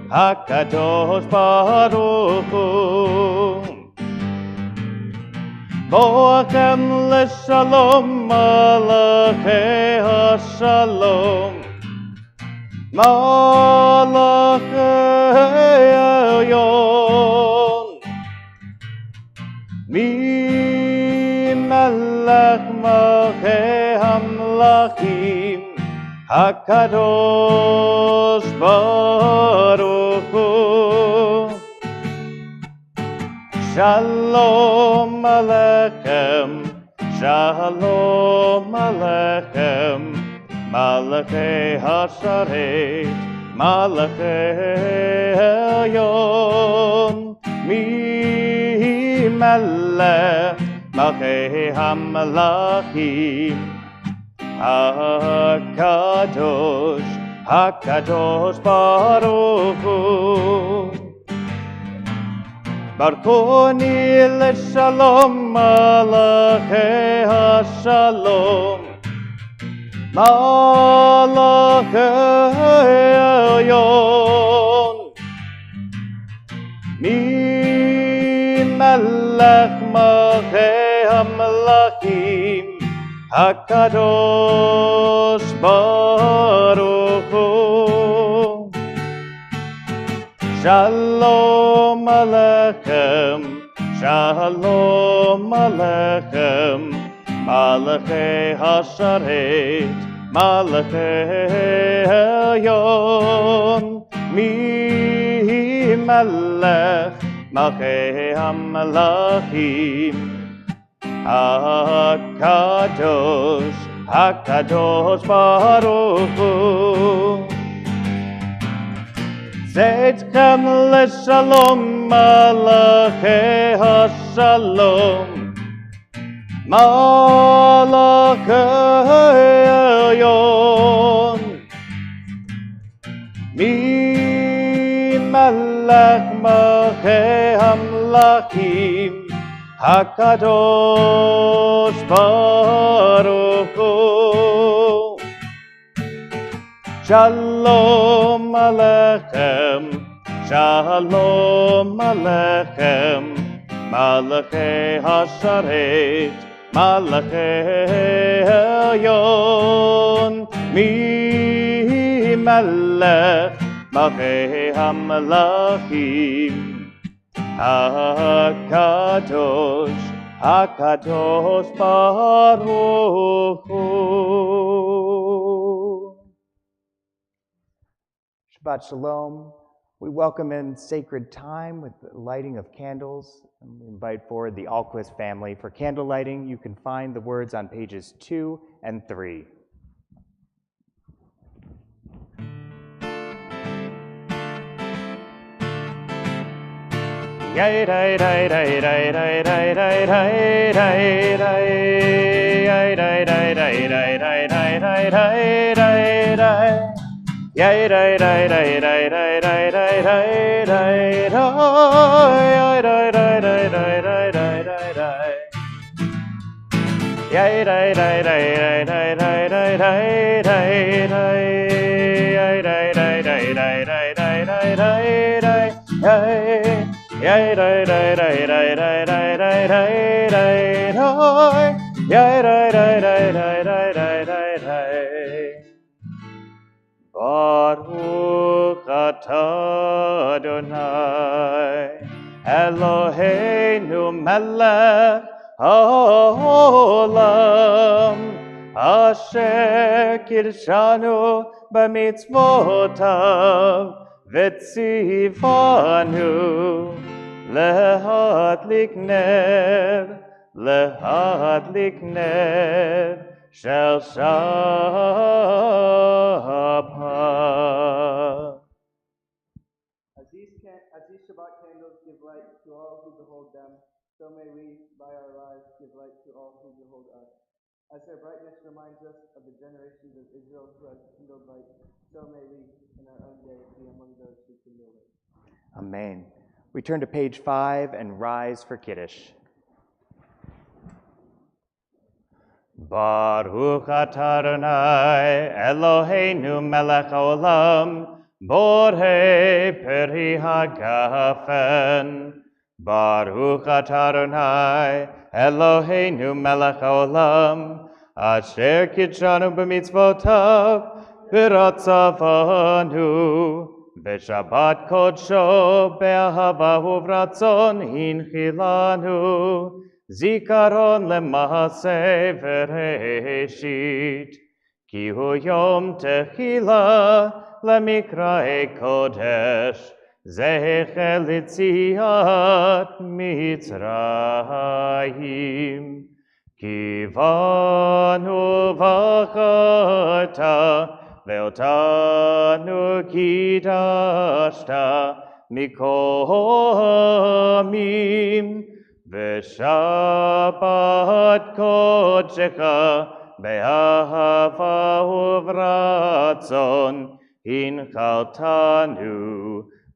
HaKadosh Baruch Hu. Boachem leshalom malachei hashalom, malachei elyon. Mi melech malchei hamlachim, HaKadosh Baruch Hu. Shalom Aleichem, Shalom Aleichem, Malachei Hasharet, Malachei Elyon, Mi Melech, Malchei HaMelachim, HaKadosh, HaKadosh Baruch Hu. Barkoni leshalom malachei hashalom, malachei elyon. Mi melech malchei hamlachim, HaKadosh Baruch Hu. Shalom Aleichem, Shalom Aleichem, Malachei Hasharet, Malachei Elyon, Mi Melech, Malchei HaMelachim, HaKadosh, HaKadosh Baruch Hu. Zeitchem leshalom malachei hashalom, malachei elyon. Mi melech malchei hamlachim, HaKadosh Baruch Hu. Shalom Aleichem, Shalom Aleichem, Malachei Hasharet, Malachei Elyon, Mi Melech, Malchei HaMelachim, HaKadosh, HaKadosh Baruch Hu. Shabbat Shalom. We welcome in sacred time with the lighting of candles. And we invite forward the Alquist family. For candle lighting, you can find the words on pages 2 and 3. Baruch atah Adonai Eloheinu melech haolam asher kirshanu b'mitzvotav v'tzivanu lehadlik ner shel Shabbat. As these Shabbat candles give light to all who behold them, so may we, by our lives, give light to all who behold us. As their brightness reminds us of the generations of Israel who have kindled light, so may we, in our own day, be among those who kindle it. Amen. We turn to page 5 and rise for Kiddush. Baruch atah Adonai Eloheinu melech haolam Borei peri hagafen, Baruch atah Adonai, Eloheinu melech haolam, Asher kitshanu b'mitzvotav, v'ratzavanu, v'shabbat kodsho, be'ahava uvratzon hinchilanu, zikaron lema'aseh v'reshit, ki hu yom tehila, למקראי קודש, זכר ליציאת מצרים. כי באנו בחרת, ואותנו קידשת מכל העמים, ושבת קודשך באהבה וברצון, הנחלתנו,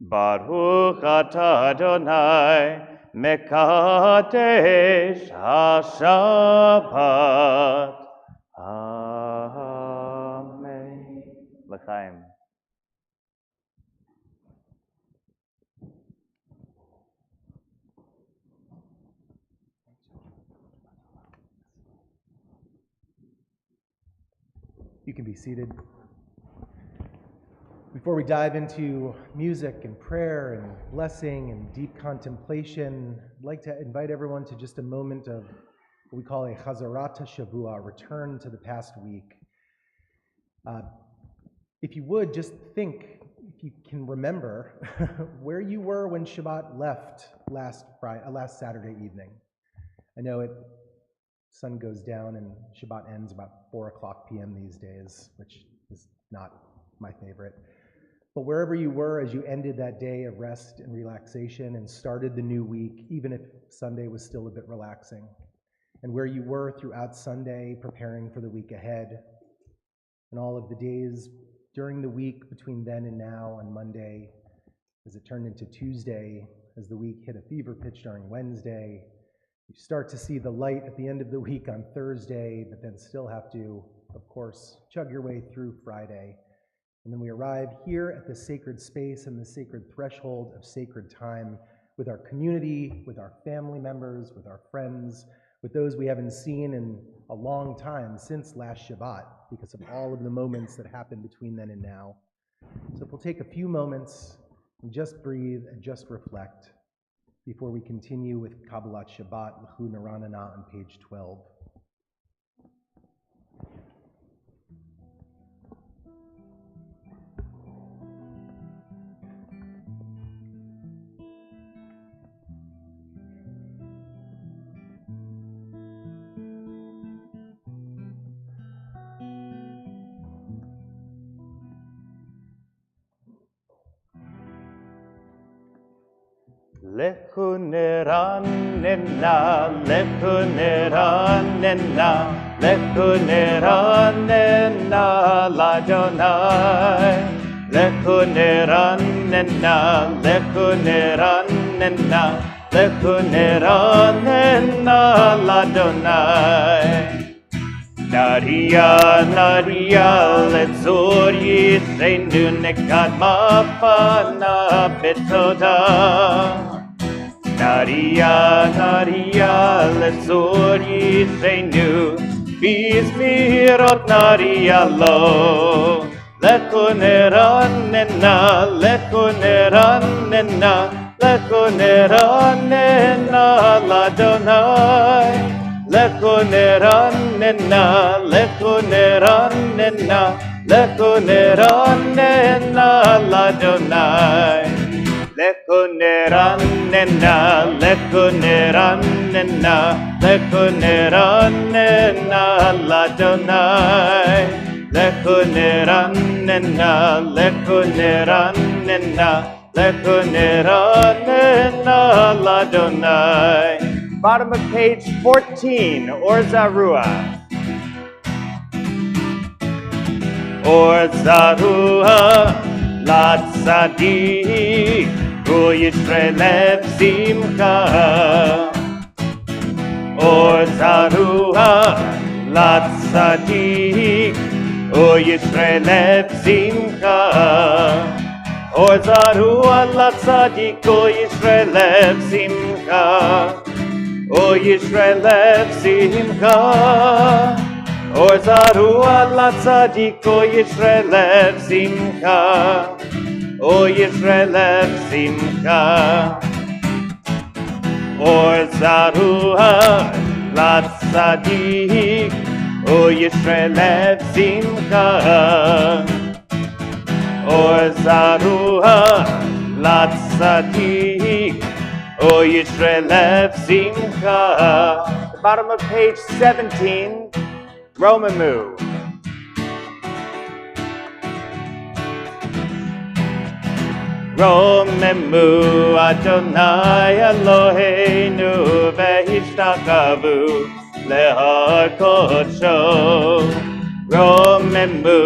ברוך אתה אדוני, מקדש השבת. אמן. לחיים. You can be seated. Before we dive into music and prayer and blessing and deep contemplation, I'd like to invite everyone to just a moment of what we call a Chazarat Shavua, a return to the past week. If you would, just think, if you can remember, where you were when Shabbat left last Saturday evening. I know sun goes down and Shabbat ends about 4 o'clock p.m. these days, which is not my favorite. But wherever you were as you ended that day of rest and relaxation and started the new week, even if Sunday was still a bit relaxing, and where you were throughout Sunday preparing for the week ahead, and all of the days during the week between then and now on Monday, as it turned into Tuesday, as the week hit a fever pitch during Wednesday, you start to see the light at the end of the week on Thursday, but then still have to, of course, chug your way through Friday. And then we arrive here at the sacred space and the sacred threshold of sacred time with our community, with our family members, with our friends, with those we haven't seen in a long time since last Shabbat because of all of the moments that happened between then and now. So we'll take a few moments and just breathe and just reflect before we continue with Kabbalat Shabbat, L'chu Naranana on page 12. L'chu Naranana, L'chu Naranana, L'chu Naranana, l'Adonai. L'chu Naranana, L'chu Naranana, L'chu Naranana, l'Adonai. Naria, Naria, letzor yitreinu nekad mafana betoda. Naria, Naria, letzor yitreinu bizmirot Naria lo. L'chu Naranana, L'chu Naranana, L'chu Naranana, l'Adonai. L'chu Naranana, L'chu Naranana, L'chu Naranana, l'Adonai. L'chu Naranana, L'chu Naranana, L'chu Naranana, l'Adonai. L'chu Naranana, L'chu Naranana, L'chu Naranana, l'Adonai. Bottom of page 14, Or Zarua. Or Zarua, la tzadik, hu yishre lev simcha. Or Zarua, la tzadik, hu yishre lev simcha. Or Zarua Latzadiko Yisrael Lev Simcha. O Yisrael Lev Simcha. Or Zarua Latzadiko Yisrael Lev Simcha. O Yisrael Lev Simcha. Or Zarua Latzadik, O Yisrael Lev Simcha. Or Zarua Latzadik, O Yisrael Lev Simcha. The bottom of page 17, Romamu. Romemu Adonai Eloheinu v'hishtakavu lehar kodsho. Romemu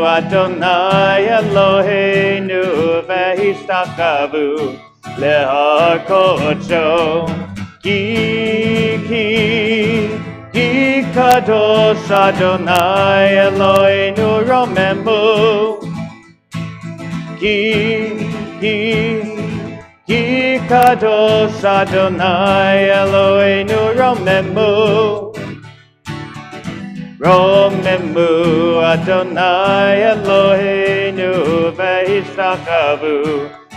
Adonai Eloheinu v'hishtakavu lehar kodsho. Ki kadosh Adonai Eloheinu romemu. Ki kadosh Adonai Eloheinu romemu. Romemu Adonai Eloheinu v'hishtakavu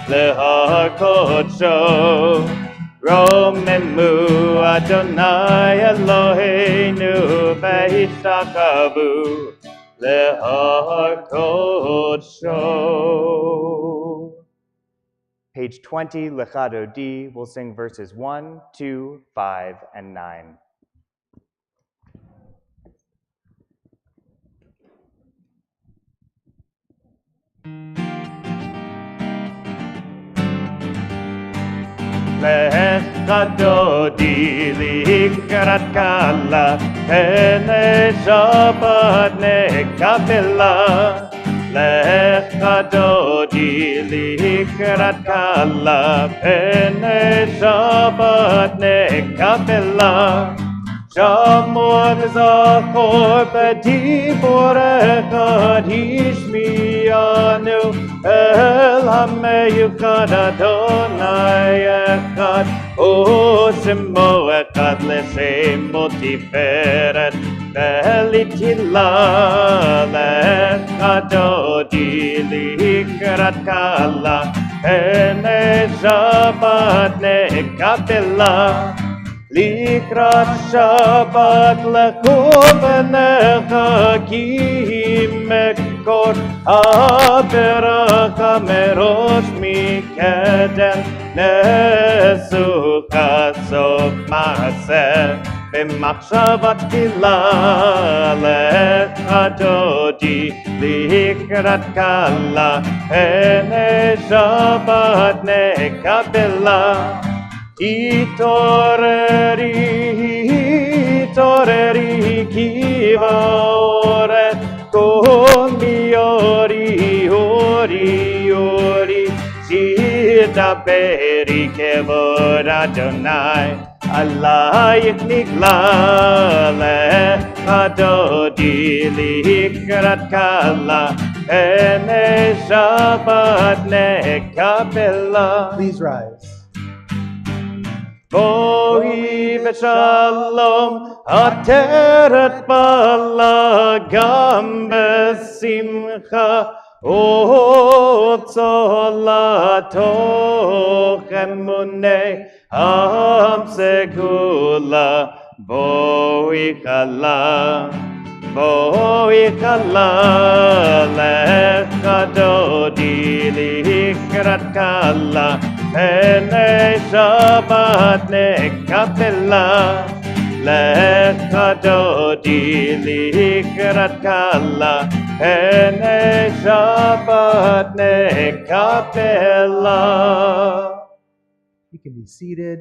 lehar kodsho. Romemu Adonai Eloheinu v'hishtakavu lehar kodsho. Page 20, Lechado D, we'll sing verses 1, 2, 5, and 9. Lechado D, likrat kala, pene Shabbat nekabela. Lechado di likrat kala, pene Shabbat nekabela. Shamor zachor b'diborecha hishmiyanu el hameyukad Adonai echad o shemo echad l'shemo tiferet v'elitila. Lechado di likrat kala, pene Shabbat nekabela. Likrat Shabbat lechovenecha ki mekor haberach merosh mikeden nesucha sof maaseh b'machshavat tefillah. Lechado di likrat kala, pene Shabbat nekabela. Itoreri kiva ore kon mi ori sita peri kevod Adonai alayik nigla. Lechado di likrat kala, pene Shabbat nekabela. Please rise. Bohi v'shalom ateret bala gam besimcha otzolato emunei am segula. Bohi chala lechado di likrat kala, pene Shabbat nekabela. Lechado di likrat kala, pene Shabbat nekabela. You can be seated.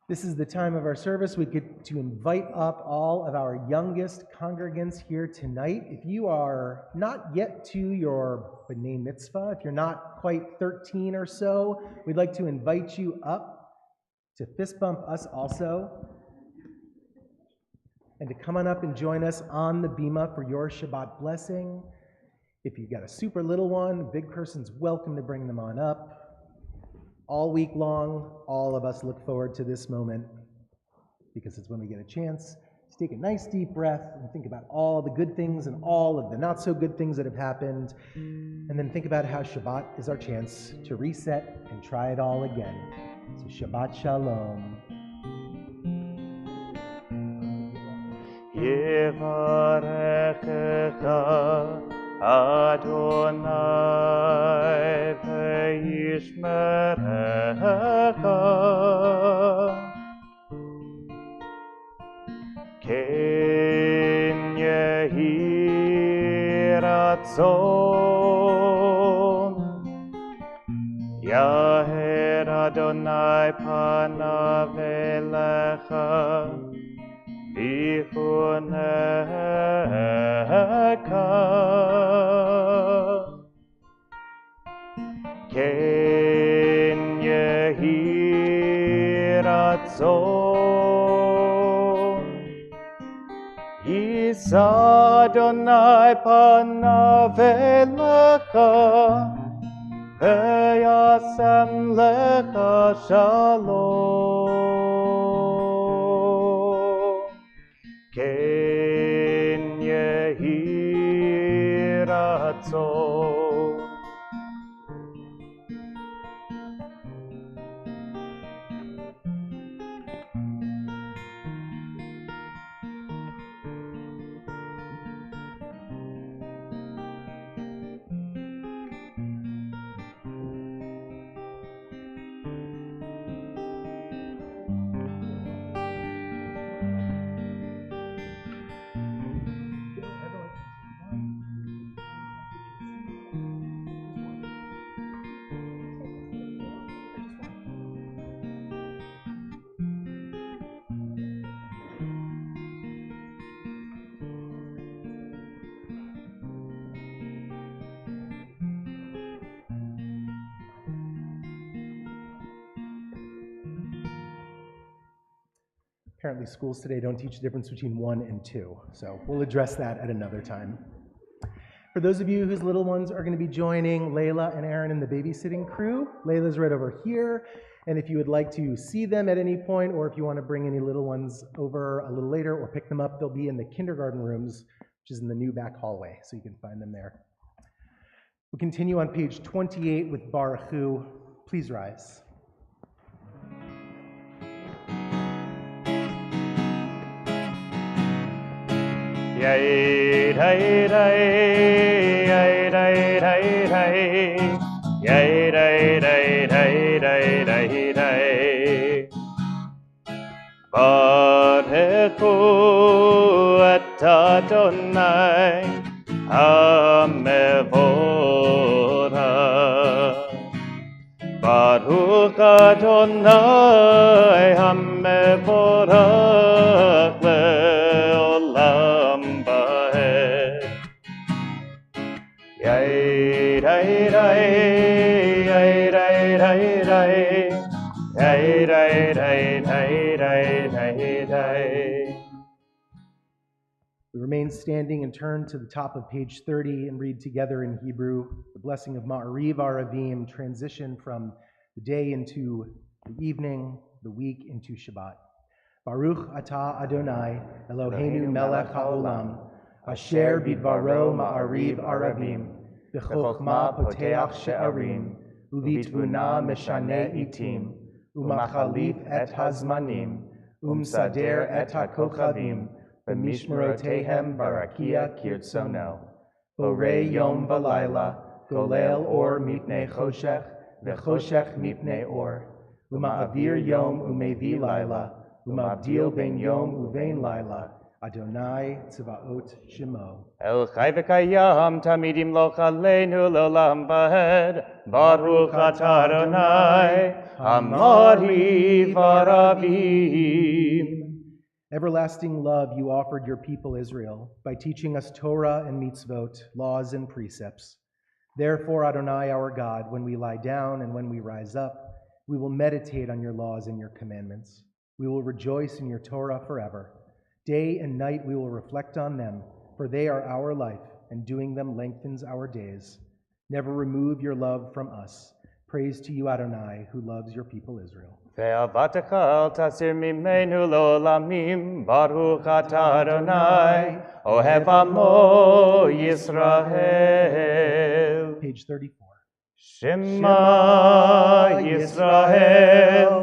This is the time of our service. We get to invite up all of our youngest congregants here tonight. If you are not yet to your B'nai Mitzvah, if you're not quite 13 or so, we'd like to invite you up to fist bump us also, and to come on up and join us on the bima for your Shabbat blessing. If you've got a super little one, a big person's welcome to bring them on up. All week long, all of us look forward to this moment because it's when we get a chance to take a nice deep breath and think about all the good things and all of the not so good things that have happened, and then think about how Shabbat is our chance to reset and try it all again. So Shabbat Shalom. Yevarechecha Adonai v'yishmerecha Ken yehi ratzon Yaher Adonai panav elecha v'chuneka Ken yehi ratzon Yisa Adonai panav elecha v'yasem lecha shalom Ken yehi ratzon Apparently schools today don't teach the difference between 1 and 2, so we'll address that at another time. For those of you whose little ones are going to be joining Layla and Aaron in the babysitting crew, Layla's right over here, and if you would like to see them at any point, or if you want to bring any little ones over a little later or pick them up, they'll be in the kindergarten rooms, which is in the new back hallway, so you can find them there. We'll continue on page 28 with Baruch Hu. Please rise. Yay, day, day, yay, day, day, day, yay, day, day, day, day, day, day. Barechu et Adonai hamevorach. Baruch Adonai hamevorach le'olam ba'ed. Yay, day, day, yay, day, day, day, yay, day, day, day, day, day, day. We remain standing and turn to the top of page 30 and read together in Hebrew the blessing of Ma'ariv Aravim, transition from the day into the evening, the week into Shabbat. Baruch atah Adonai, Eloheinu melech haolam, asher bidvaro Ma'ariv Aravim, b'chokhmah poteach she'arim, uvitvuna meshane itim, umachalif et hazmanim, umsader et hakochavim, B'mishmerotehem barakia kirtzono. Borei yom v'layla, golel or mipnei choshech, v'choshech mipnei or. Uma'avir yom umevi layla, umavdil ben yom uvein layla. Adonai tzvaot shemo. El chai v'kayam tamidim lo chaleinu l'olam v'ed. Baruch atah Adonai, Ma'ariv Aravim. Everlasting love you offered your people Israel by teaching us Torah and mitzvot, laws and precepts. Therefore, Adonai our God, when we lie down and when we rise up, we will meditate on your laws and your commandments. We will rejoice in your Torah forever. Day and night we will reflect on them, for they are our life and doing them lengthens our days. Never remove your love from us. Praise to you, Adonai, who loves your people Israel. ואהבתך אל תסיר ממנו לעולמים, ברוך אתה אדוני, אוהב עמו ישראל. Page 34. Shema Yisrael,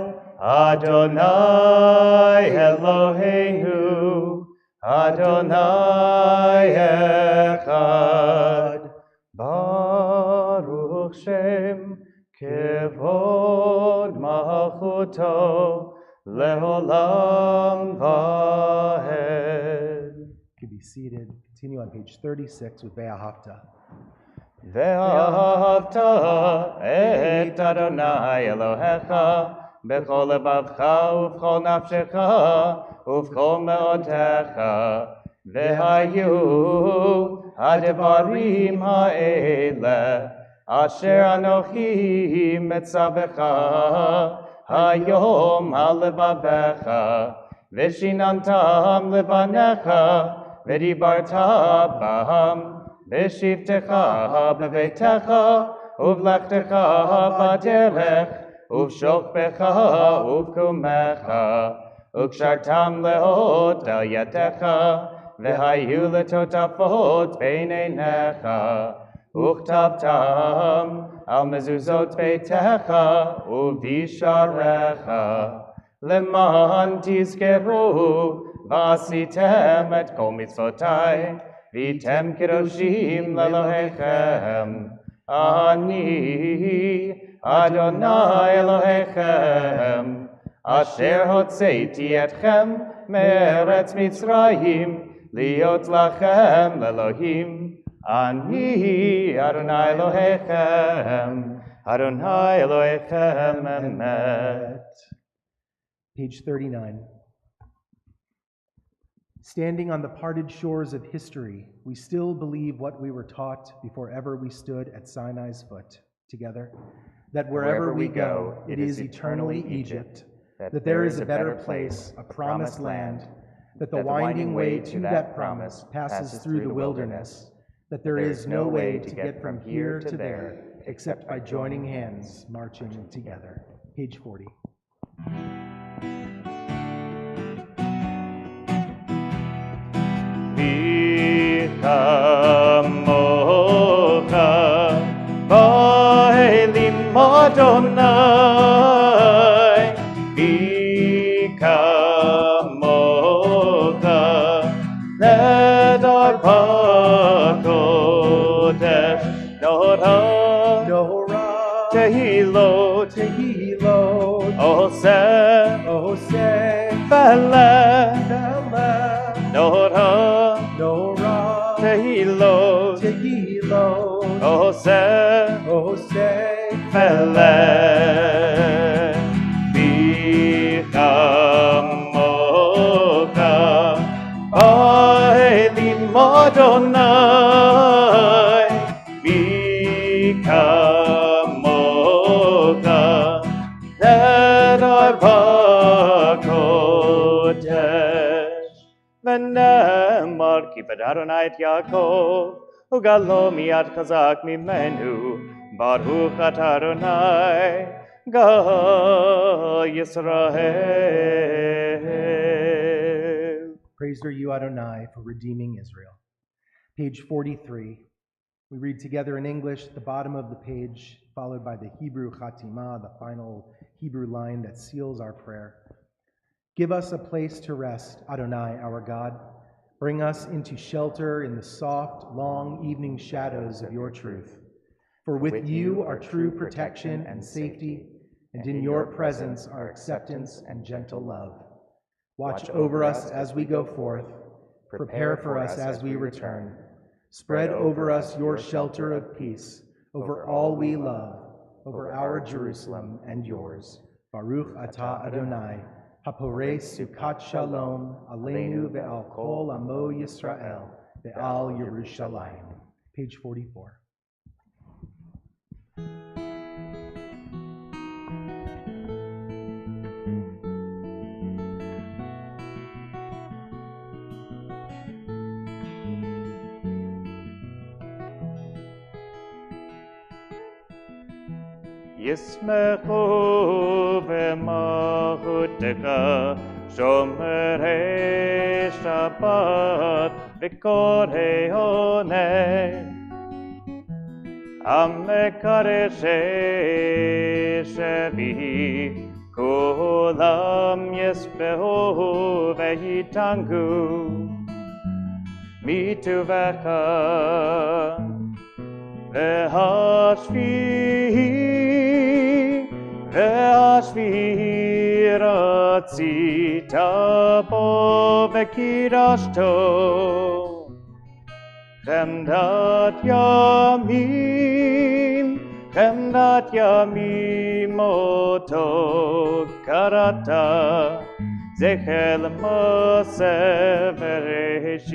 Adonai Eloheinu, Adonai Echad, Baruch Shem, Kevod Malchuto, Leolam Vahed. You can be seated. Continue on page 36 with Ve'ahavta. ואהבת את אדוני אלוהיך בכל לבבך ובכל נפשך ובכל מאודך והיו הדברים האלה אשר אנוכי מצווך היום על לבבך ושיננתם לבניך ודיברת בהם בשבתך בביתך ובלכתך בדרך ובשוכבך ובקומך וקשרתם לאות על ידך והיו לטוטפות בין עיניך וכתבתם על מזוזות ביתך ובשעריך למען תזכרו ועשיתם את כל מצוותי ויתם קדושים לאלוהיכם. אני אדוני אלוהיכם, אשר הוצאתי אתכם מארץ מצרים, להיות לכם לאלוהים. אני אדוני אלוהיכם, אדוני אלוהיכם אמת. Page 39. Standing on the parted shores of history, we still believe what we were taught before ever we stood at Sinai's foot together, that wherever we go, it is eternally Egypt, that there is a better place, a promised land, that the winding way to that promise passes through the wilderness, that there is no way to get from here to there except by joining hands, marching together. Page 40. Kamocha Ba'elim Adonai Kamocha Nedar Bakodesh Nora Tehilot Oseh Feleh Nora Tehilot Oseh Feleh Bichamocha Ba'elim Adonai Bichamocha Nedar Bakodesh ונאמר כי פדרונה את יעקב וגלו מיד חזק ממנו ברוך אתה אדוני גא ישראל. Praised are you, Adonai, for redeeming Israel. Page 43. We read together in English at the bottom of the page, followed by the Hebrew Chatimah, the final Hebrew line that seals our prayer. Give us a place to rest, Adonai, our God. Bring us into shelter in the soft, long evening shadows of your truth. For with you are true protection and safety, and in your presence are acceptance and gentle love. Watch over us as we go forth. Prepare for us as we return. Spread over us your shelter of peace, over all we love, over our Jerusalem and yours. Baruch atah Adonai, Haporei Sukkot Shalom, Aleinu ve'al kol amo Yisrael, ve'al Yerushalayim. Page 44. ישמחו במלכותך שומרי שבת וקוראי עונג המקדשי שביעי כולם ישבחו ויתענגו מטובך והשביעי רצית בו וקידשתו חמדת ימים אותו קראת זכר למעשה בראשית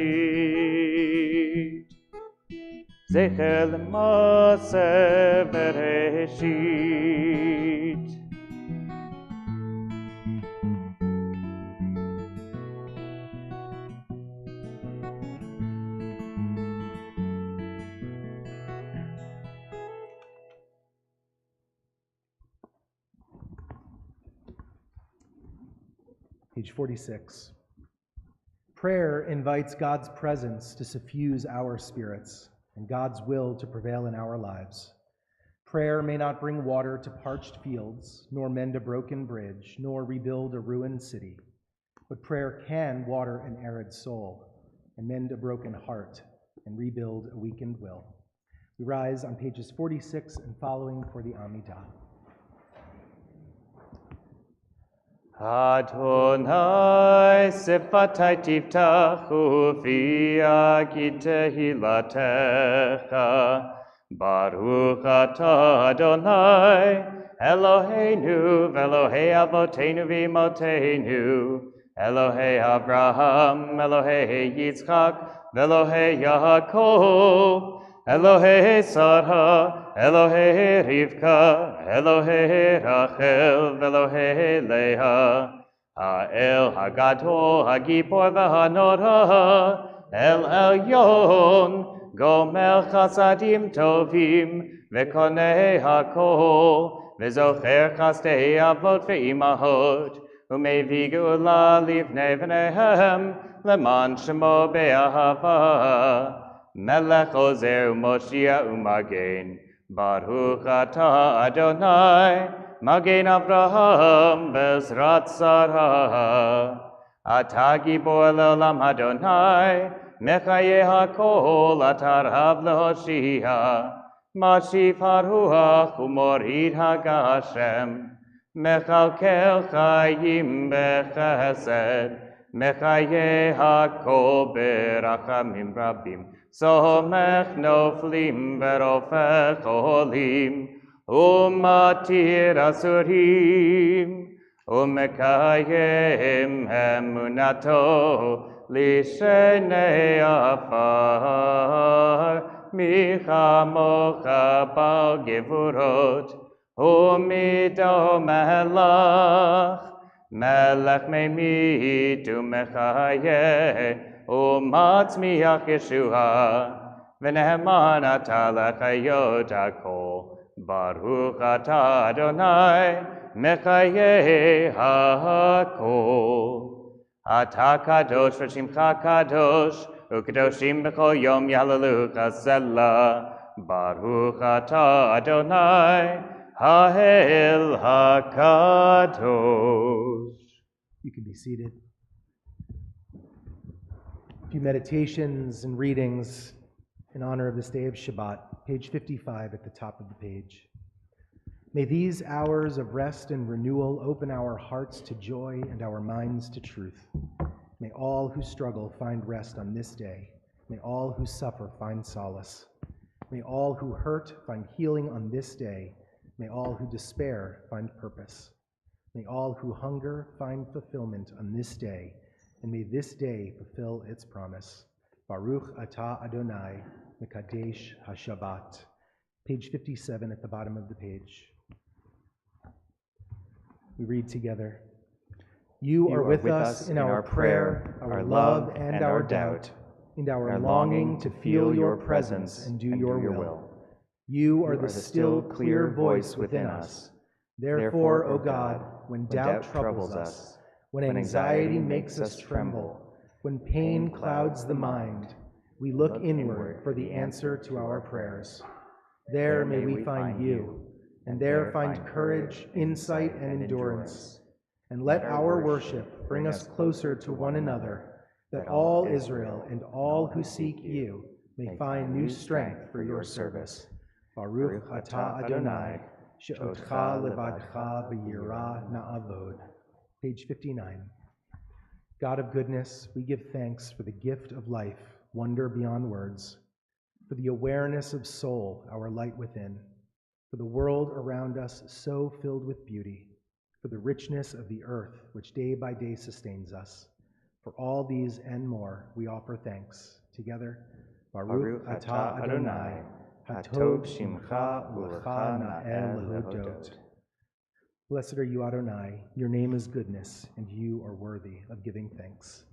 זכר למעשה בראשית Page 46. Prayer invites God's presence to suffuse our spirits and God's will to prevail in our lives. Prayer may not bring water to parched fields, nor mend a broken bridge, nor rebuild a ruined city. But prayer can water an arid soul and mend a broken heart and rebuild a weakened will. We rise on pages 46 and following for the Amidah. Adonai sifatai tiftachu v'yagi tehilatecha Baruch atah Adonai Eloheinu v'Elohei avoteinu v'imotenu Elohei Abraham, Elohei Yitzchak v'Elohei Yaakov Elohei Sarah, Elohei Rivka, Elohei Rachel, Elohei Leah, Ha'el Hagadol, Hagipor v'Hanora, El Elyon, Gomel Chasadim Tovim, V'konei Hakol, V'zocher Chastei Avot v'Imahot, U'mevi Geula Livnei V'nehem, Leman Shemo Be'ahava, Melech Ozer U'Moshia U'Magen, Baruch atah Adonai, Magen Avraham Bezrat Sarah, Atah Gibor Le'olam Adonai, Mechayeh HaKol Atarav Lehoshia, Mashif HaRuach U'Morid HaGashem, Mechalkel Chayim Bechesed, Mechayeh HaKol Berachamim Rabim, Somech noflim verofech olim, umatir asurim, umekayem emunato, lishenei afar, michamocha bal gevurot, umido melach, melech memit umechayeh, Umatzmiach Yeshua, V'neheman atah lechayot hakol, Baruch atah Adonai, Mechayeh hakol. Atah kadosh v'shimcha kadosh, U'kadoshim b'chol yom yahlelucha selah, Baruch atah Adonai, Ha'el hakadosh. You can be seated. A few meditations and readings in honor of this day of Shabbat, page 55 at the top of the page. May these hours of rest and renewal open our hearts to joy and our minds to truth. May all who struggle find rest on this day. May all who suffer find solace. May all who hurt find healing on this day. May all who despair find purpose. May all who hunger find fulfillment on this day. And may this day fulfill its promise. Baruch atah Adonai, Mekadesh HaShabbat. Page 57 at the bottom of the page. We read together. You are with us in our prayer, our love, and our doubt, and our longing to feel your presence and do your will. You are the still, clear voice within us. Therefore, O God, when doubt troubles us, when anxiety makes us tremble, when pain clouds the mind, we look inward for the answer to our prayers. There may we find you, and there find courage, insight, and endurance. And let our worship bring us closer to one another, that all Israel and all who seek you may find new strength for your service. Baruch atah Adonai, she'otcha levadcha b'yirah na'avod. Page 59. God of goodness, we give thanks for the gift of life, wonder beyond words, for the awareness of soul, our light within, for the world around us so filled with beauty, for the richness of the earth which day by day sustains us. For all these and more, we offer thanks. Together, Baruch atah Adonai, hatov shimcha u'lecha na'el lehodot. Blessed are you, Adonai. Your name is goodness, and you are worthy of giving thanks.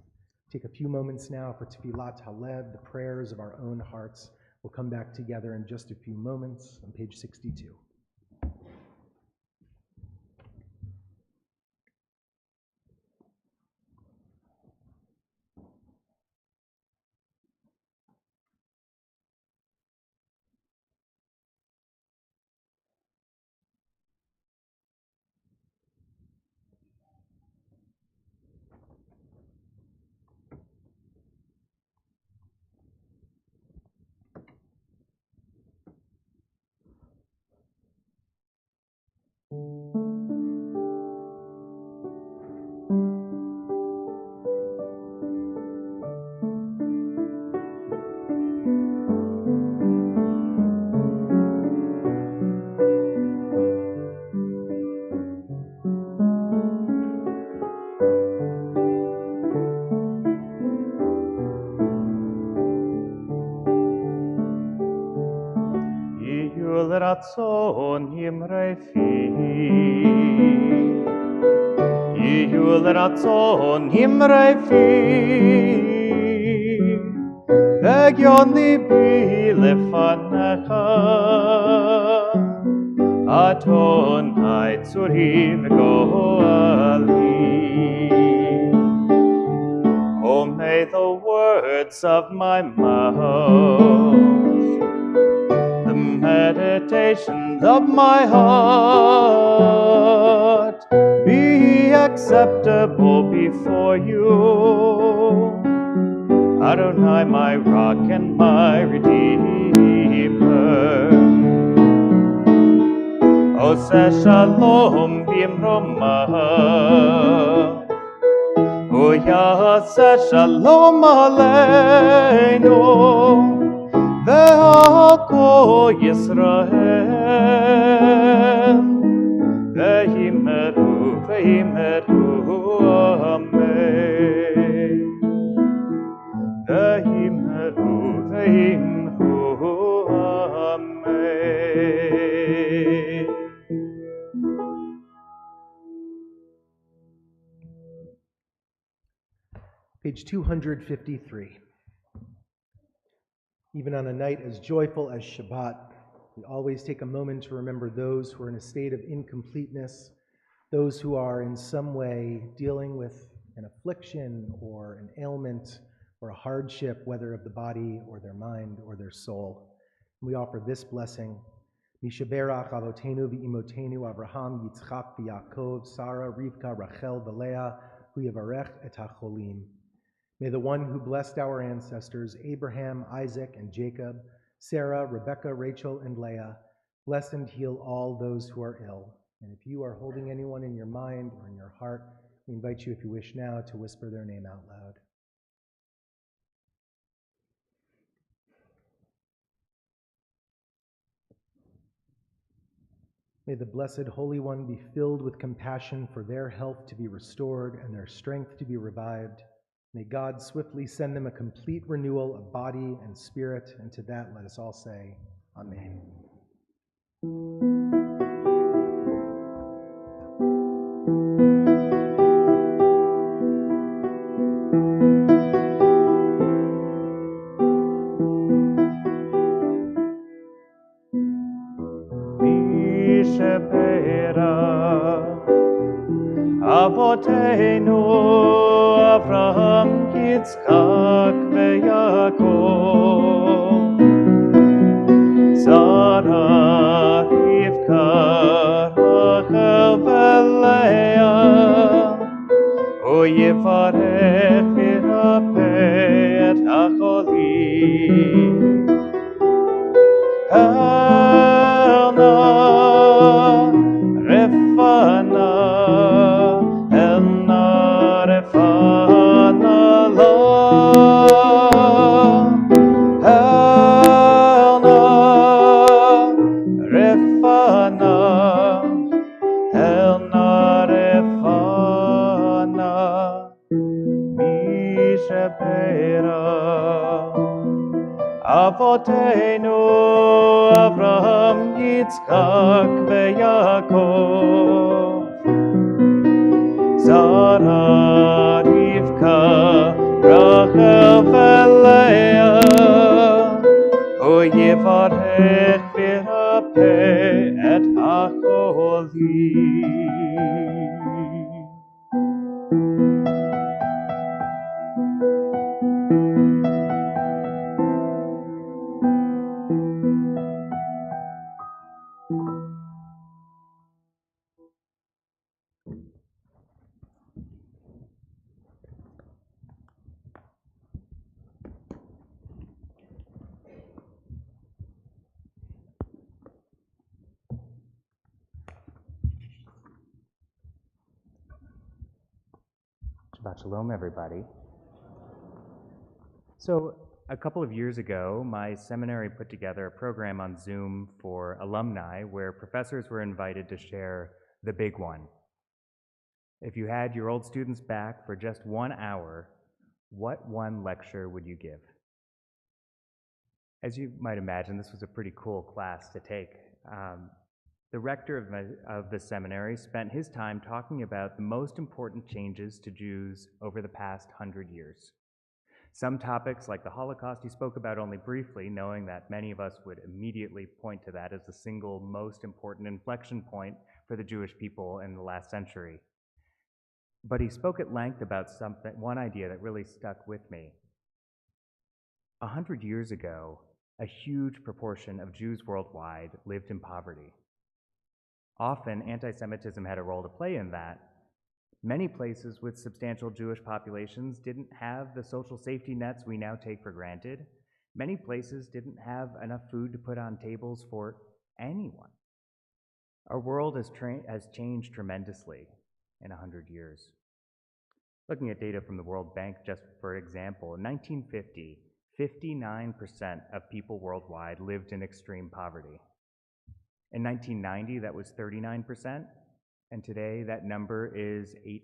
Take a few moments now for Tefillat Halev, the prayers of our own hearts. We'll come back together in just a few moments on page 62. Ratzon imre fi, Yihul ratzon imre fi, V'egyon libi lefanecha, Adonai tzuri v'goali. Oh, may the words of my mouth, the meditations of my heart be acceptable before you, Adonai, my rock and my redeemer. Oseh shalom b'imromah, Yaseh shalom aleinu, Ve'al kol Yisrael, Ve'yimeru, Ve'yimeru, Amen. Ve'yimeru, Ve'yimeru, Amen. Page 253. Even on a night as joyful as Shabbat, we always take a moment to remember those who are in a state of incompleteness, those who are in some way dealing with an affliction or an ailment or a hardship, whether of the body or their mind or their soul. We offer this blessing. Mishaberach avotenu v'imotenu Abraham, Yitzchak v'Yaakov, Sarah, Rivka, Rachel, v'Leah, hu yivarech et hacholim. May the one who blessed our ancestors, Abraham, Isaac, and Jacob, Sarah, Rebekah, Rachel, and Leah, bless and heal all those who are ill. And if you are holding anyone in your mind or in your heart, we invite you, if you wish now, to whisper their name out loud. May the Blessed Holy One be filled with compassion for their health to be restored and their strength to be revived. May God swiftly send them a complete renewal of body and spirit, and to that let us all say, Amen. Avotenu Avraham Yitzchak veYaakov Sarah Rivka Rachel veLeah Uyevarech v'yirapeh et hacholim Elna Refana Elna Refana La Elna Refana Elna Refana Mishapera Avotenu Avraham Yitzchak veYaakov Sarah Rivka Rachel veLeah Uyevarech v'yirapeh et hacholim. Shabbat Shalom, everybody. So, a couple of years ago, my seminary put together a program on Zoom for alumni where professors were invited to share the big one. If you had your old students back for just 1 hour, what one lecture would you give? As you might imagine, this was a pretty cool class to take. The rector of the seminary spent his time talking about the most important changes to Jews over the past 100 years. Some topics, like the Holocaust, he spoke about only briefly, knowing that many of us would immediately point to that as the single most important inflection point for the Jewish people in the last century. But he spoke at length about one idea that really stuck with me. 100 years ago, a huge proportion of Jews worldwide lived in poverty. Often, anti-Semitism had a role to play in that. Many places with substantial Jewish populations didn't have the social safety nets we now take for granted. Many places didn't have enough food to put on tables for anyone. Our world has changed tremendously in 100 years. Looking at data from the World Bank, just for example, in 1950, 59% of people worldwide lived in extreme poverty. In 1990, that was 39%, and today that number is 8%.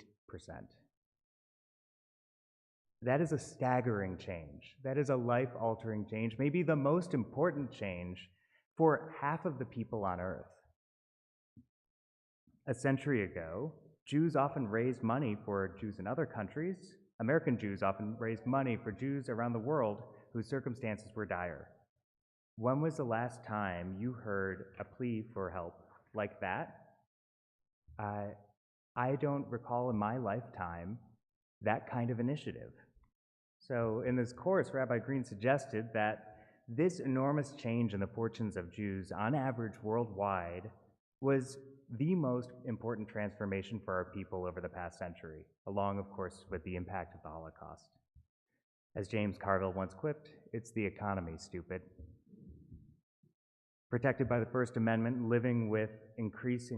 That is a staggering change. That is a life-altering change, maybe the most important change for half of the people on Earth. A century ago, Jews often raised money for Jews in other countries. American Jews often raised money for Jews around the world whose circumstances were dire. When was the last time you heard a plea for help like that? I don't recall in my lifetime that kind of initiative. So in this course, Rabbi Green suggested that this enormous change in the fortunes of Jews on average worldwide was the most important transformation for our people over the past century, along, of course, with the impact of the Holocaust. As James Carville once quipped, it's the economy, stupid. Protected by the First Amendment, living with increased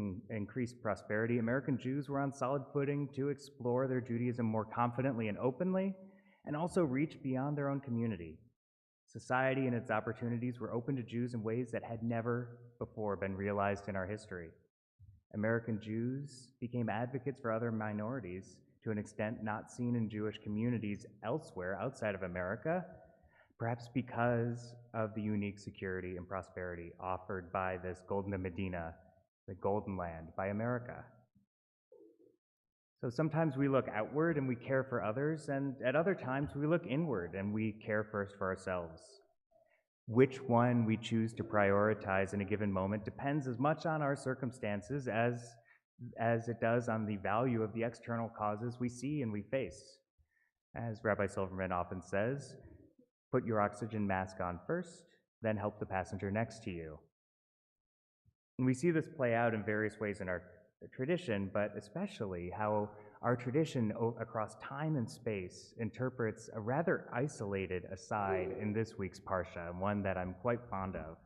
prosperity, American Jews were on solid footing to explore their Judaism more confidently and openly, and also reach beyond their own community. Society and its opportunities were open to Jews in ways that had never before been realized in our history. American Jews became advocates for other minorities to an extent not seen in Jewish communities elsewhere outside of America, perhaps because of the unique security and prosperity offered by this Golden Medina, the Golden Land, by America. So sometimes we look outward and we care for others, and at other times we look inward and we care first for ourselves. Which one we choose to prioritize in a given moment depends as much on our circumstances as as it does on the value of the external causes we see and we face. As Rabbi Silverman often says, put your oxygen mask on first, then help the passenger next to you. And we see this play out in various ways in our tradition, but especially how our tradition across time and space interprets a rather isolated aside in this week's Parsha, one that I'm quite fond of.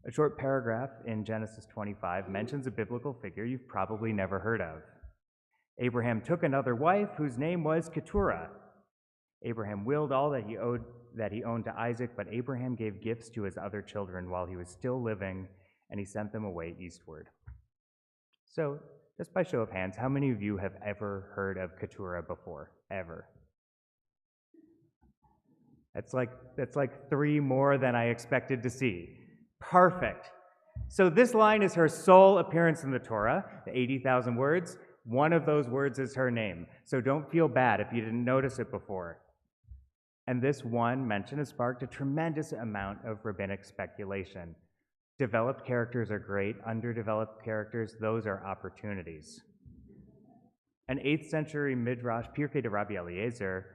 A short paragraph in Genesis 25 mentions a biblical figure you've probably never heard of. Abraham took another wife whose name was Keturah. Abraham willed all that he owned to Isaac, but Abraham gave gifts to his other children while he was still living, and he sent them away eastward. So, just by show of hands, how many of you have ever heard of Keturah before? Ever? That's like 3 more than I expected to see. Perfect. So this line is her sole appearance in the Torah, the 80,000 words. One of those words is her name. So don't feel bad if you didn't notice it before. And this one mention has sparked a tremendous amount of rabbinic speculation. Developed characters are great. Underdeveloped characters, those are opportunities. An 8th century Midrash, Pirkei de Rabbi Eliezer,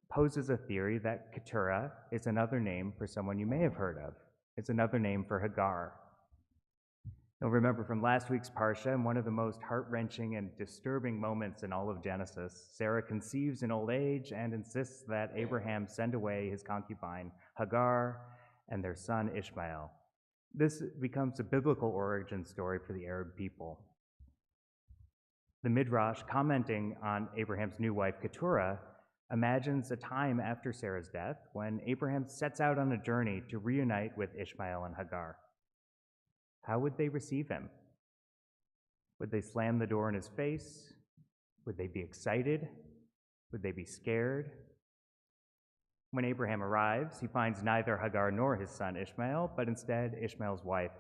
poses a theory that Keturah is another name for someone you may have heard of. It's another name for Hagar. You'll remember from last week's Parsha, in one of the most heart-wrenching and disturbing moments in all of Genesis, Sarah conceives in old age and insists that Abraham send away his concubine Hagar and their son Ishmael. This becomes a biblical origin story for the Arab people. The Midrash, commenting on Abraham's new wife Keturah, imagines a time after Sarah's death when Abraham sets out on a journey to reunite with Ishmael and Hagar. How would they receive him? Would they slam the door in his face? Would they be excited? Would they be scared? When Abraham arrives, he finds neither Hagar nor his son Ishmael, but instead Ishmael's wife,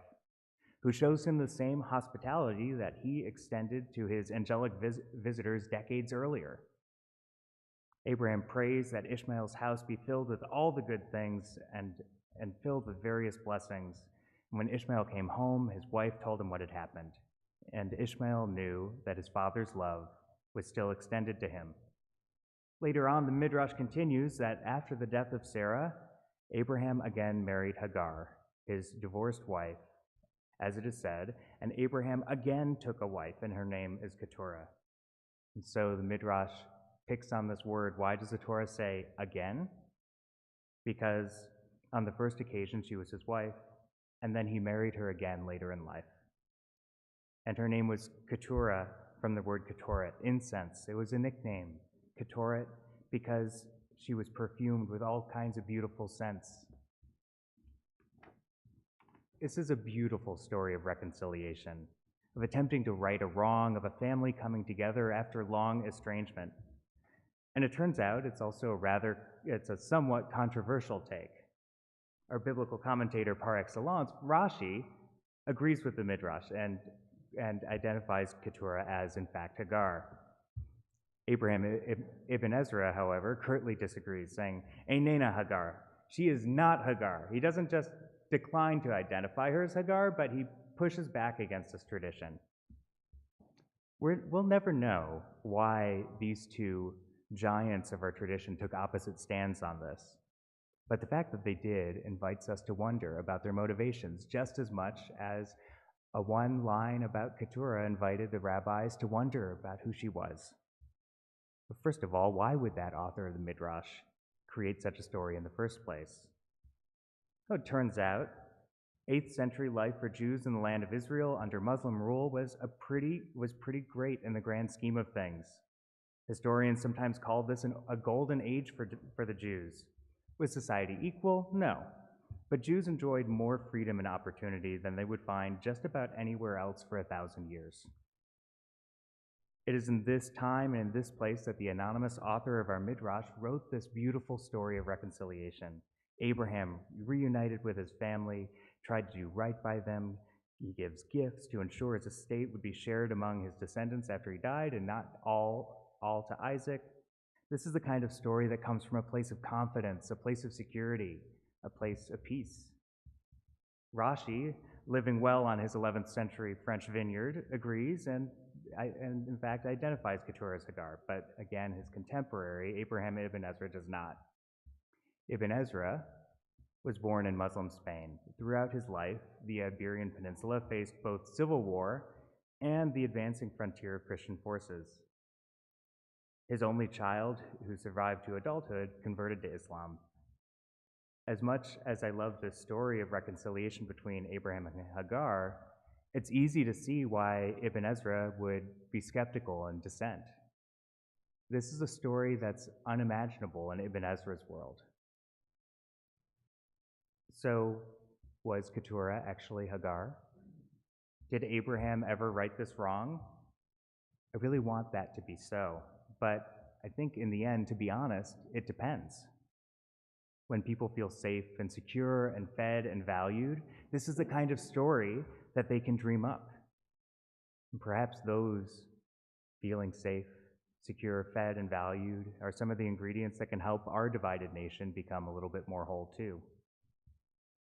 who shows him the same hospitality that he extended to his angelic visitors decades earlier. Abraham prays that Ishmael's house be filled with all the good things and filled with various blessings. When Ishmael came home, his wife told him what had happened, and Ishmael knew that his father's love was still extended to him. Later on, the Midrash continues that after the death of Sarah, Abraham again married Hagar, his divorced wife, as it is said, and Abraham again took a wife, and her name is Keturah. And so the Midrash picks on this word. Why does the Torah say again? Because on the first occasion she was his wife, and then he married her again later in life. And her name was Keturah from the word ketoret, incense. It was a nickname, ketoret, because she was perfumed with all kinds of beautiful scents. This is a beautiful story of reconciliation, of attempting to right a wrong, of a family coming together after long estrangement. And it turns out it's a somewhat controversial take. Our biblical commentator par excellence, Rashi, agrees with the Midrash and identifies Keturah as, in fact, Hagar. Abraham ibn Ezra, however, curtly disagrees, saying, Einena Hagar. She is not Hagar. He doesn't just decline to identify her as Hagar, but he pushes back against this tradition. We'll never know why these two giants of our tradition took opposite stands on this. But the fact that they did invites us to wonder about their motivations just as much as a one line about Keturah invited the rabbis to wonder about who she was. But first of all, why would that author of the Midrash create such a story in the first place? Well, it turns out 8th century life for Jews in the land of Israel under Muslim rule was pretty great in the grand scheme of things. Historians sometimes call this a golden age for the Jews. Was society equal? No. But Jews enjoyed more freedom and opportunity than they would find just about anywhere else for 1,000 years. It is in this time and in this place that the anonymous author of our Midrash wrote this beautiful story of reconciliation. Abraham reunited with his family, tried to do right by them. He gives gifts to ensure his estate would be shared among his descendants after he died and not all to Isaac. This is the kind of story that comes from a place of confidence, a place of security, a place of peace. Rashi, living well on his 11th century French vineyard, agrees and in fact identifies Keturah as Hagar. But again, his contemporary, Abraham ibn Ezra, does not. Ibn Ezra was born in Muslim Spain. Throughout his life, the Iberian Peninsula faced both civil war and the advancing frontier of Christian forces. His only child, who survived to adulthood, converted to Islam. As much as I love this story of reconciliation between Abraham and Hagar, it's easy to see why Ibn Ezra would be skeptical and dissent. This is a story that's unimaginable in Ibn Ezra's world. So, was Keturah actually Hagar? Did Abraham ever write this wrong? I really want that to be so, but I think in the end, to be honest, it depends. When people feel safe and secure and fed and valued, this is the kind of story that they can dream up. And perhaps those feeling safe, secure, fed, and valued are some of the ingredients that can help our divided nation become a little bit more whole too.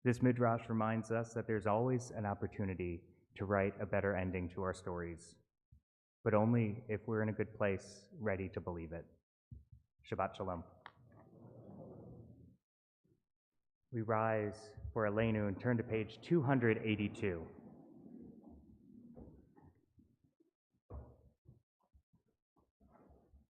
This midrash reminds us that there's always an opportunity to write a better ending to our stories, but only if we're in a good place, ready to believe it. Shabbat Shalom. We rise for Aleinu and turn to page 282.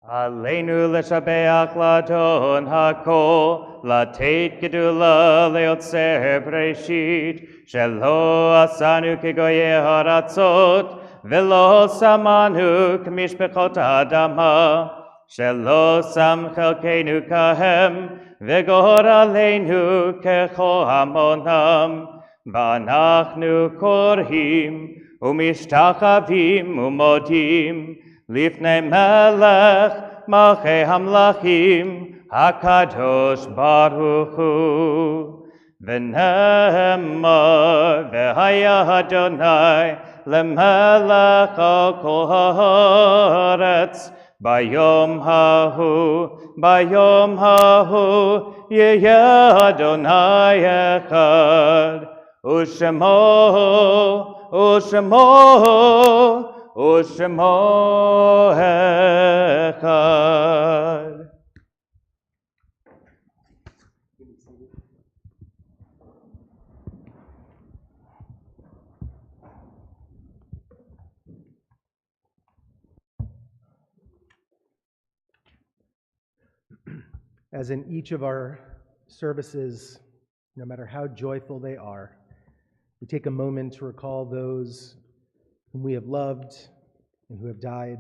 Aleinu l'shabeach ladon hakol, latet gedula leotzer breshit, shelo asanu kegoye haratzot, velo samanu k'mishpechot adama, shelo sam chelkenu kahem, v'gor aleinu kecho hamonam, v'anachnu korhim, umishtachavim umodim, Lifnei melech malchei hamlachim hakadosh baruch hu v'nehemar v'haya Adonai lemelech al kol haaretz bayom hahu yeh Adonai echad Ushemo echad. As in each of our services, no matter how joyful they are, we take a moment to recall those whom we have loved and who have died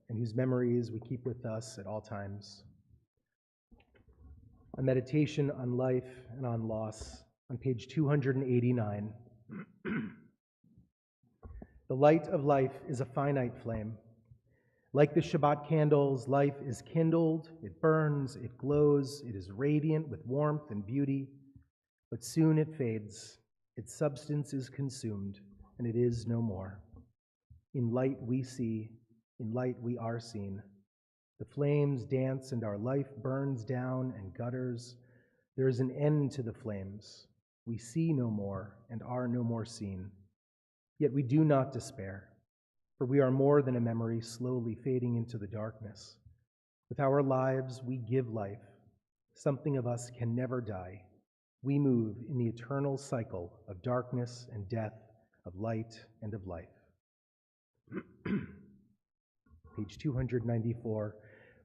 and whose memories we keep with us at all times. A meditation on life and on loss on page 289. The light of life is a finite flame. Like the Shabbat candles, life is kindled, it burns, it glows, it is radiant with warmth and beauty, but soon it fades, its substance is consumed, and it is no more. In light we see, in light we are seen. The flames dance and our life burns down and gutters. There is an end to the flames. We see no more and are no more seen. Yet we do not despair, for we are more than a memory slowly fading into the darkness. With our lives we give life. Something of us can never die. We move in the eternal cycle of darkness and death, of light and of life. Page 294.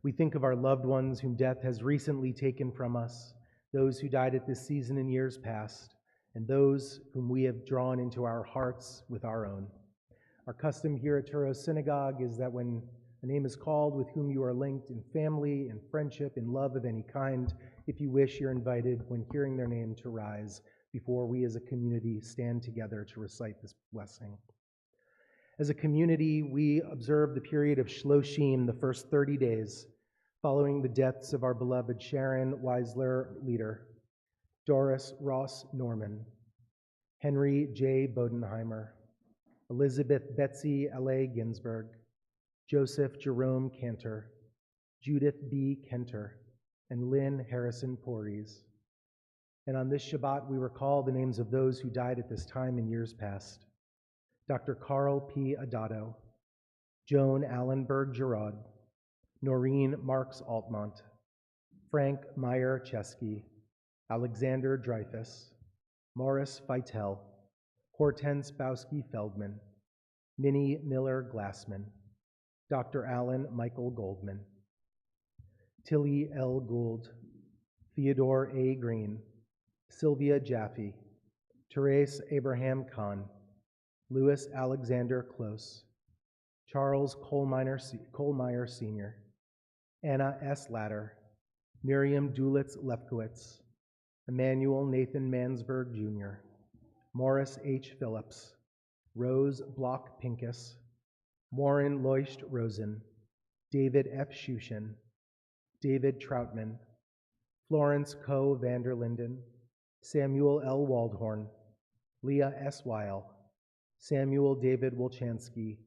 We think of our loved ones whom death has recently taken from us, those who died at this season in years past, and those whom we have drawn into our hearts with our own. Our custom here at Touro Synagogue is that when a name is called with whom you are linked in family, in friendship, in love of any kind, if you wish, you're invited, when hearing their name, to rise before we as a community stand together to recite this blessing. As a community, we observe the period of Shloshim, the first 30 days, following the deaths of our beloved Sharon Weisler Leader, Doris Ross Norman, Henry J. Bodenheimer, Elizabeth Betsy L.A. Ginsburg, Joseph Jerome Cantor, Judith B. Kenter, and Lynn Harrison Porres. And on this Shabbat, we recall the names of those who died at this time in years past. Dr. Carl P. Adato, Joan Allenberg Gerard, Noreen Marks Altmont, Frank Meyer Chesky, Alexander Dreyfus, Morris Feitel, Hortense Bowski Feldman, Minnie Miller Glassman, Dr. Alan Michael Goldman, Tilly L. Gould, Theodore A. Green, Sylvia Jaffe, Therese Abraham Kahn, Louis Alexander Close, Charles Kohlmeyer Sr., Anna S. Latter, Miriam Dulitz Lefkowitz, Emmanuel Nathan Mansberg Jr., Morris H. Phillips, Rose Block Pincus, Warren Leucht Rosen, David F. Shushin, David Troutman, Florence Coe Vanderlinden, Samuel L. Waldhorn, Leah S. Weil, Samuel David Wolchansky,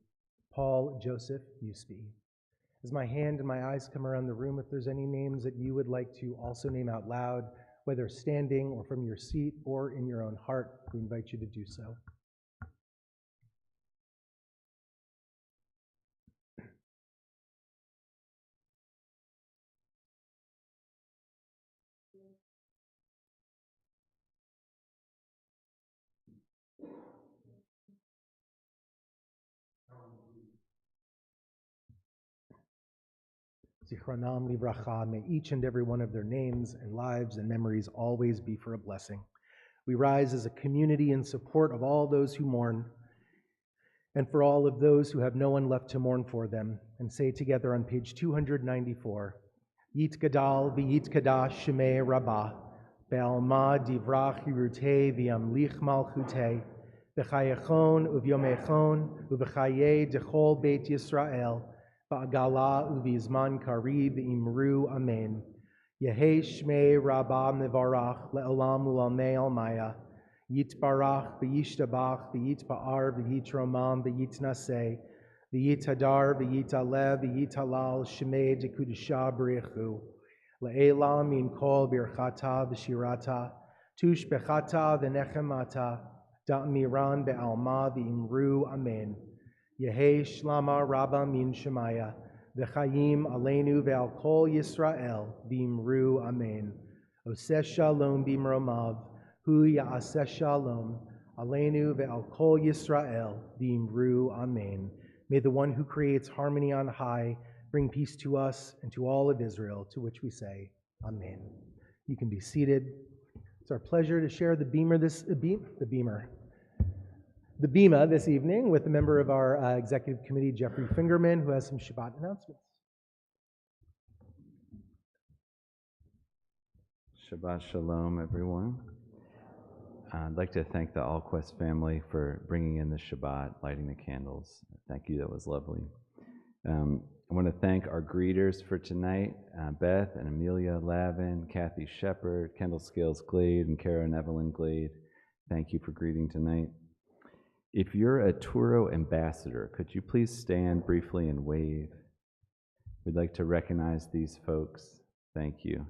Paul Joseph Usby. As my hand and my eyes come around the room, if there's any names that you would like to also name out loud, whether standing or from your seat or in your own heart, we invite you to do so. Zichronam livracha, may each and every one of their names and lives and memories always be for a blessing. We rise as a community in support of all those who mourn and for all of those who have no one left to mourn for them, and say together on page 294, Yit Gadal v'yit Kadash Shemei Rabbah, Be'alma divrach yirutei v'yamlich malchutei, B'chayechon uvyomechon u'b'chayei dechol Beit Yisrael, Ba'agala uvizman karib imru amen. Yehei shmei rabba mevarach le'olam u'almei almaya. Yitbarach v'yishtabach v'yitba'ar v'yitromam v'yitnaseh v'yitadar v'yitalev v'yitalal shmei dekudusha b'rechu. Le'elam min kol birchata v'shirata tush bechata v'nechemata da'miran be'alma v'imru amen. Yehei shlama rabba min shemaya, v'chayim aleinu ve'al kol Yisrael, v'imru amen. Oseh shalom b'imromav, hu ya'aseh shalom, aleinu ve'al kol Yisrael, v'imru amen. May the one who creates harmony on high bring peace to us and to all of Israel, to which we say, amen. You can be seated. It's our pleasure to share the bima this evening with a member of our executive committee, Jeffrey Fingerman, who has some Shabbat announcements. Shabbat Shalom, everyone. I'd like to thank the Allquest family for bringing in the Shabbat, lighting the candles. Thank you, that was lovely. I want to thank our greeters for tonight, Beth and Amelia Lavin, Kathy Shepard, Kendall Scales Glade, and Kara Evelyn Glade. Thank you for greeting tonight. If you're a Touro ambassador, could you please stand briefly and wave? We'd like to recognize these folks. Thank you.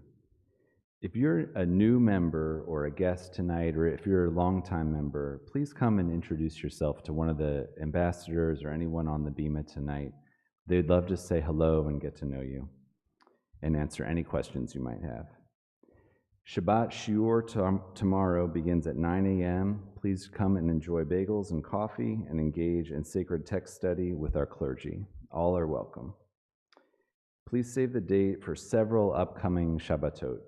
If you're a new member or a guest tonight, or if you're a longtime member, please come and introduce yourself to one of the ambassadors or anyone on the Bima tonight. They'd love to say hello and get to know you and answer any questions you might have. Shabbat Shiur tomorrow begins at 9 a.m. Please come and enjoy bagels and coffee and engage in sacred text study with our clergy. All are welcome. Please save the date for several upcoming Shabbatot.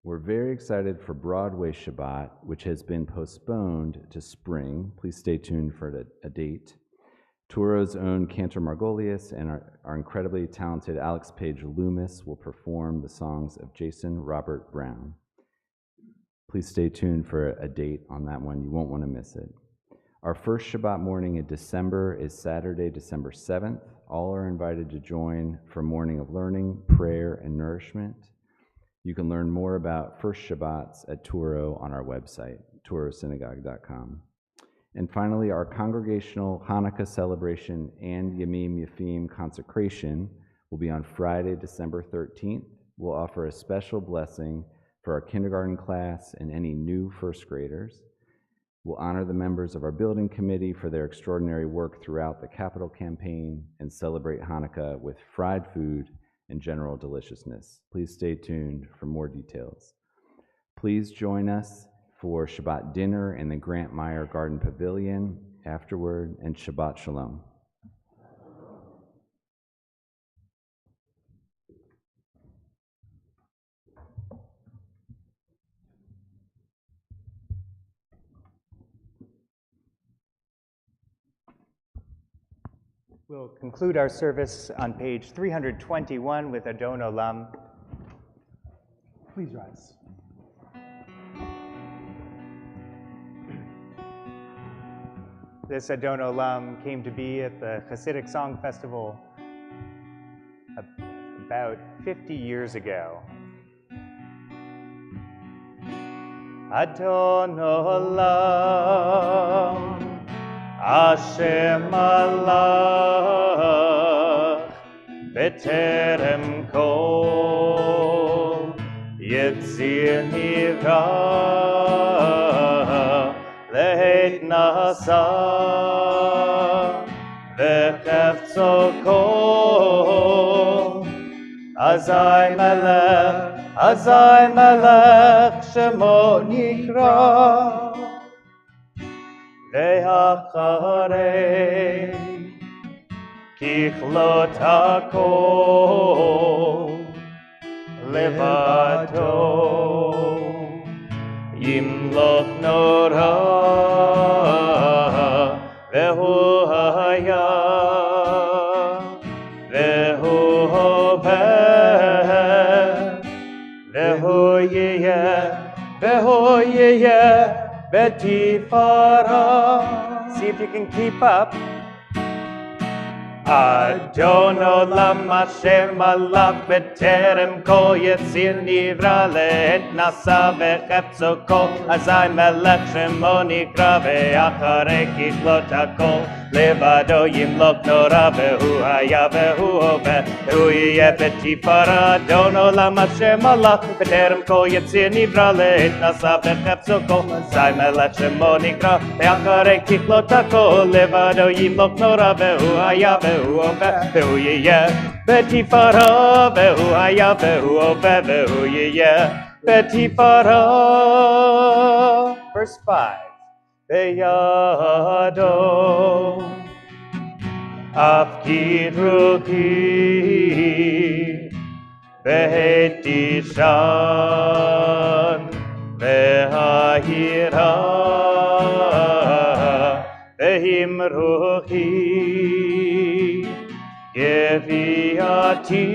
We're very excited for Broadway Shabbat, which has been postponed to spring. Please stay tuned for a date. Touro's own Cantor Margolius and our incredibly talented Alex Page Loomis will perform the songs of Jason Robert Brown. Please stay tuned for a date on that one. You won't want to miss it. Our first Shabbat morning in December is Saturday, December 7th. All are invited to join for morning of learning, prayer, and nourishment. You can learn more about First Shabbats at Touro on our website, tourosynagogue.com. And finally, our congregational Hanukkah celebration and Yamim Yafim consecration will be on Friday, December 13th. We'll offer a special blessing for our kindergarten class and any new first graders. We'll honor the members of our building committee for their extraordinary work throughout the capital campaign and celebrate Hanukkah with fried food and general deliciousness. Please stay tuned for more details. Please join us for Shabbat dinner in the Grant Meyer Garden Pavilion afterward, and Shabbat Shalom. We'll conclude our service on page 321 with Adon Olam. Please rise. This Adon Olam came to be at the Hasidic Song Festival about 50 years ago. Adon Olam, Hashem Malach, B'terem Kol, Yetzir Nivra, Leit Nasa, V'chefzo Kol, Azai Melech, Shemo Nikra, Ve'acharei Kichlot HaKol Levado Yimloch Nora Ve'hu Haya Ve'hu Hobeh Ve'hu Yeh Betifara. See if you can keep up. Adon Olam Hashem Malach B'terem Kol Yetzir Nivra Le'et Nasa V'chefzo Kol Azai Melech Shemo Nikra Ve'acharei Kichlot HaKol Levado Yimloch Nora Ve'hu Haya Ve'hu Hobeh Ve'hu Yeh Betifara. Adon Olam Hashem Malach B'terem Kol Yetzir Nivra Le'et Nasa V'chefzo Kol Azai Melech Shemo Nikra Ve'acharei Kichlot HaKol Levado Yimloch Nora Ve'hu Haya Ve'hu Ve'hu Yeh Betifara. Ve'hu Haya Ve'hu Hobeh Ve'hu Yeh Betifara. Verse 5. Beyado Afkid Ruchi Behet Dishan Vehahira Behimruchi Geviati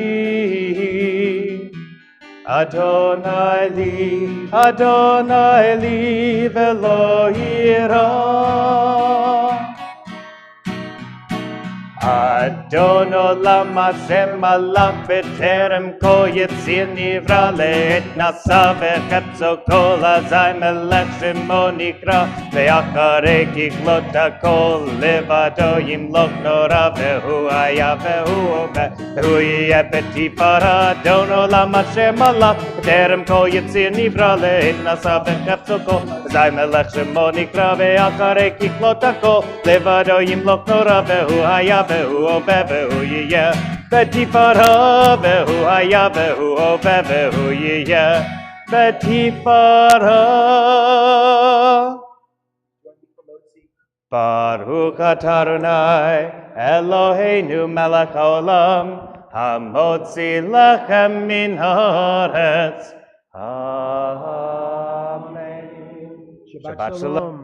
Adonai li velo ira. Adon Olam Hashem Malach B'terem Kol Yetzir Nivra Le'et Nasa V'chefzo Kol Azai Melech Shemo Nikra Ve'acharei Kichlot HaKol Levado Yimloch Nora Ve'hu Haya Ve'hu Hobeh Ve'hu Yeh Betifara. Adon Olam Hashem Malach B'terem Kol Yetzir Nivra Le'et Nasa V'chefzo Kol Azai Melech Shemo Nikra Ve'acharei Kichlot HaKol Levado Yimloch Nora Ve'hu Haya Ve'hu Hobeh Ve'hu Yeh Betifara. Ve'hu Haya Ve'hu Hobeh Ve'hu Yeh Betifara. Baruch atah Adonai Eloheinu melech haolam hamotzi lechem min haaretz. Amen. Shabbat Shalom.